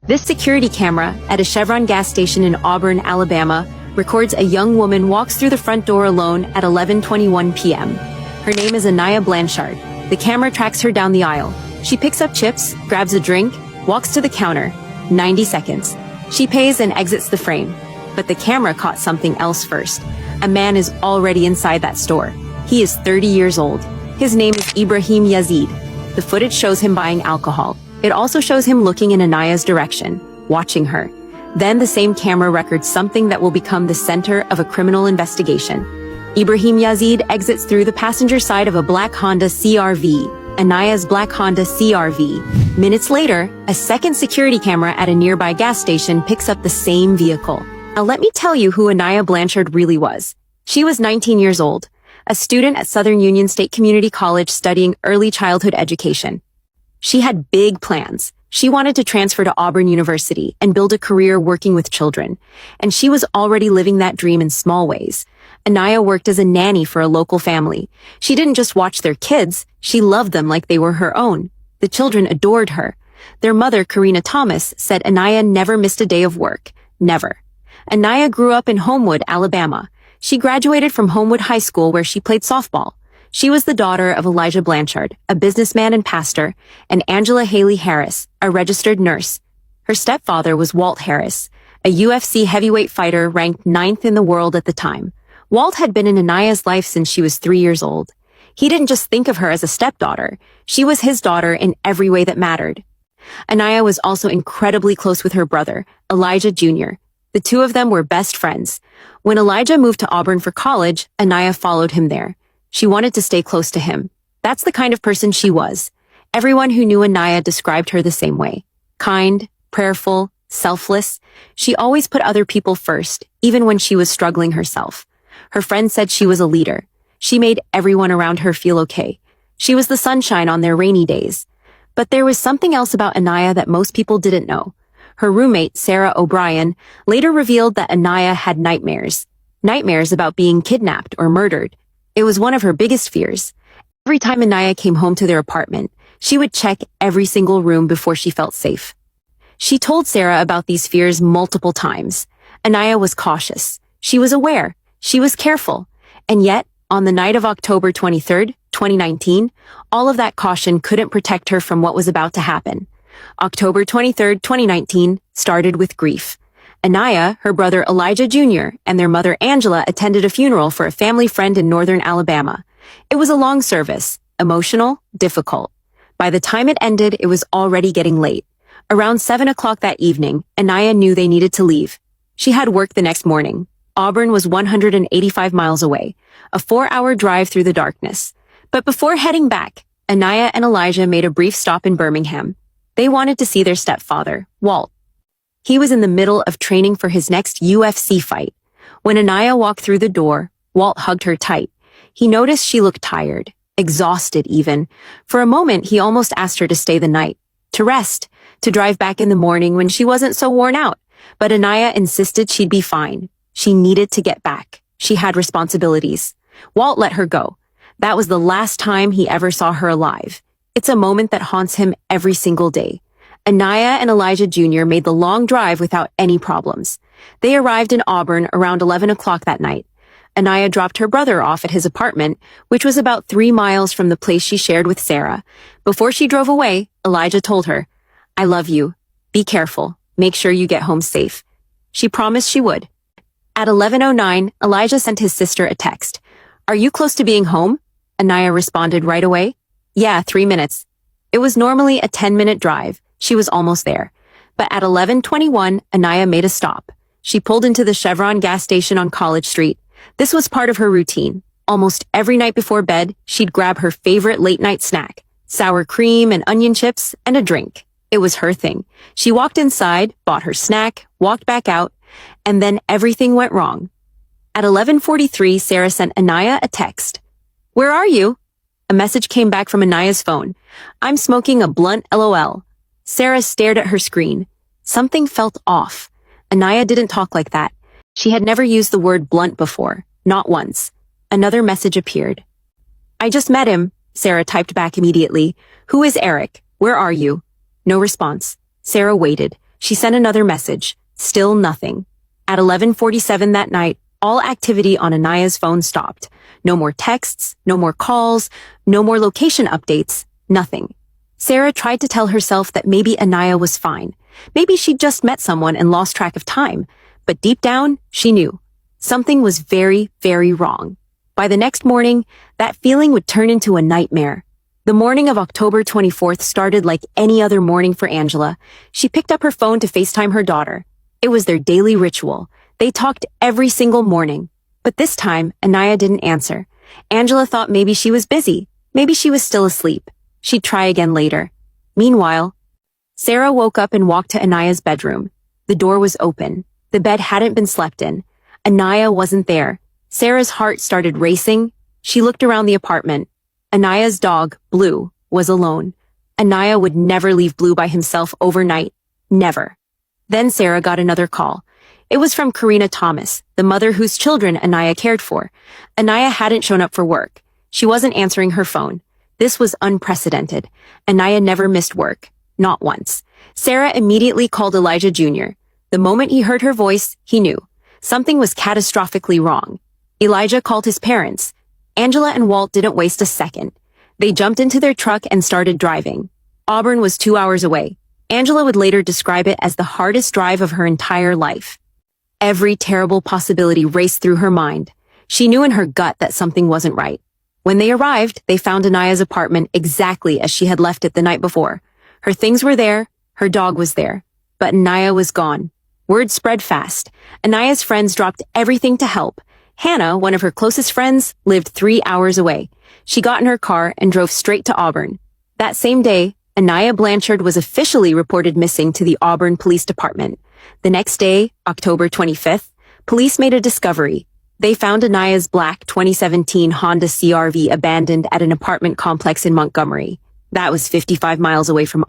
This security camera at a Chevron gas station in Auburn, Alabama, records a young woman walks through the front door alone at 11:21 p.m. Her name is Anaya Blanchard. The camera tracks her down the aisle. She picks up chips, grabs a drink, walks to the counter. 90 seconds. She pays and exits the frame. But the camera caught something else first. A man is already inside that store. He is 30 years old. His name is Ibrahim Yazid. The footage shows him buying alcohol. It also shows him looking in Anaya's direction, watching her. Then the same camera records something that will become the center of a criminal investigation. Ibrahim Yazid exits through the passenger side of a black Honda CR-V, Anaya's black Honda CR-V. Minutes later, a second security camera at a nearby gas station picks up the same vehicle. Now let me tell you who Anaya Blanchard really was. She was 19 years old, a student at Southern Union State Community College studying early childhood education. She had big plans. She wanted to transfer to Auburn University and build a career working with children. And she was already living that dream in small ways. Anaya worked as a nanny for a local family. She didn't just watch their kids, she loved them like they were her own. The children adored her. Their mother, Karina Thomas, said Anaya never missed a day of work. Never. Anaya grew up in Homewood, Alabama. She graduated from Homewood High School where she played softball. She was the daughter of Elijah Blanchard, a businessman and pastor, and Angela Haley Harris, a registered nurse. Her stepfather was Walt Harris, a UFC heavyweight fighter ranked 9th in the world at the time. Walt had been in Anaya's life since she was 3 years old. He didn't just think of her as a stepdaughter. She was his daughter in every way that mattered. Anaya was also incredibly close with her brother, Elijah Jr. The two of them were best friends. When Elijah moved to Auburn for college, Anaya followed him there. She wanted to stay close to him. That's the kind of person she was. Everyone who knew Anaya described her the same way. Kind, prayerful, selfless. She always put other people first, even when she was struggling herself. Her friends said she was a leader. She made everyone around her feel okay. She was the sunshine on their rainy days. But there was something else about Anaya that most people didn't know. Her roommate, Sarah O'Brien, later revealed that Anaya had nightmares. Nightmares about being kidnapped or murdered. It was one of her biggest fears. Every time Anaya came home to their apartment, she would check every single room before she felt safe. She told Sarah about these fears multiple times. Anaya was cautious. She was aware. She was careful. And yet, on the night of October 23rd, 2019, all of that caution couldn't protect her from what was about to happen. October 23rd, 2019, started with grief. Anaya, her brother Elijah Jr., and their mother Angela attended a funeral for a family friend in northern Alabama. It was a long service, emotional, difficult. By the time it ended, it was already getting late. Around 7 o'clock that evening, Anaya knew they needed to leave. She had work the next morning. Auburn was 185 miles away, a 4-hour drive through the darkness. But before heading back, Anaya and Elijah made a brief stop in Birmingham. They wanted to see their stepfather, Walt. He was in the middle of training for his next UFC fight. When Anaya walked through the door, Walt hugged her tight. He noticed she looked tired, exhausted even. For a moment, he almost asked her to stay the night, to rest, to drive back in the morning when she wasn't so worn out. But Anaya insisted she'd be fine. She needed to get back. She had responsibilities. Walt let her go. That was the last time he ever saw her alive. It's a moment that haunts him every single day. Anaya and Elijah Jr. made the long drive without any problems. They arrived in Auburn around 11 o'clock that night. Anaya dropped her brother off at his apartment, which was about 3 miles from the place she shared with Sarah. Before she drove away, Elijah told her, "I love you. Be careful. Make sure you get home safe." She promised she would. At 11:09, Elijah sent his sister a text. "Are you close to being home?" Anaya responded right away. "Yeah, 3 minutes." It was normally a 10-minute drive. She was almost there. But at 11:21, Anaya made a stop. She pulled into the Chevron gas station on College Street. This was part of her routine. Almost every night before bed, she'd grab her favorite late-night snack, sour cream and onion chips, and a drink. It was her thing. She walked inside, bought her snack, walked back out, and then everything went wrong. At 11:43, Sarah sent Anaya a text. "Where are you?" A message came back from Anaya's phone. "I'm smoking a blunt, LOL." Sarah stared at her screen. Something felt off. Anaya didn't talk like that. She had never used the word blunt before, not once. Another message appeared. "I just met him," Sarah typed back immediately. "Who is Eric? Where are you?" No response. Sarah waited. She sent another message. Still nothing. At 11:47 that night, all activity on Anaya's phone stopped. No more texts, no more calls, no more location updates, nothing. Sarah tried to tell herself that maybe Anaya was fine. Maybe she'd just met someone and lost track of time. But deep down, she knew. Something was very, very wrong. By the next morning, that feeling would turn into a nightmare. The morning of October 24th started like any other morning for Angela. She picked up her phone to FaceTime her daughter. It was their daily ritual. They talked every single morning. But this time, Anaya didn't answer. Angela thought maybe she was busy. Maybe she was still asleep. She'd try again later. Meanwhile, Sarah woke up and walked to Anaya's bedroom. The door was open. The bed hadn't been slept in. Anaya wasn't there. Sarah's heart started racing. She looked around the apartment. Anaya's dog, Blue, was alone. Anaya would never leave Blue by himself overnight. Never. Then Sarah got another call. It was from Karina Thomas, the mother whose children Anaya cared for. Anaya hadn't shown up for work. She wasn't answering her phone. This was unprecedented. Anaya never missed work. Not once. Sarah immediately called Elijah Jr. The moment he heard her voice, he knew. Something was catastrophically wrong. Elijah called his parents. Angela and Walt didn't waste a second. They jumped into their truck and started driving. Auburn was 2 hours away. Angela would later describe it as the hardest drive of her entire life. Every terrible possibility raced through her mind. She knew in her gut that something wasn't right. When they arrived, they found Anaya's apartment exactly as she had left it the night before. Her things were there, her dog was there, but Anaya was gone. Word spread fast. Anaya's friends dropped everything to help. Hannah, one of her closest friends, lived 3 hours away. She got in her car and drove straight to Auburn. That same day, Anaya Blanchard was officially reported missing to the Auburn Police Department. The next day, October 25th, police made a discovery. They found Anaya's black 2017 Honda CR-V abandoned at an apartment complex in Montgomery. That was 55 miles away from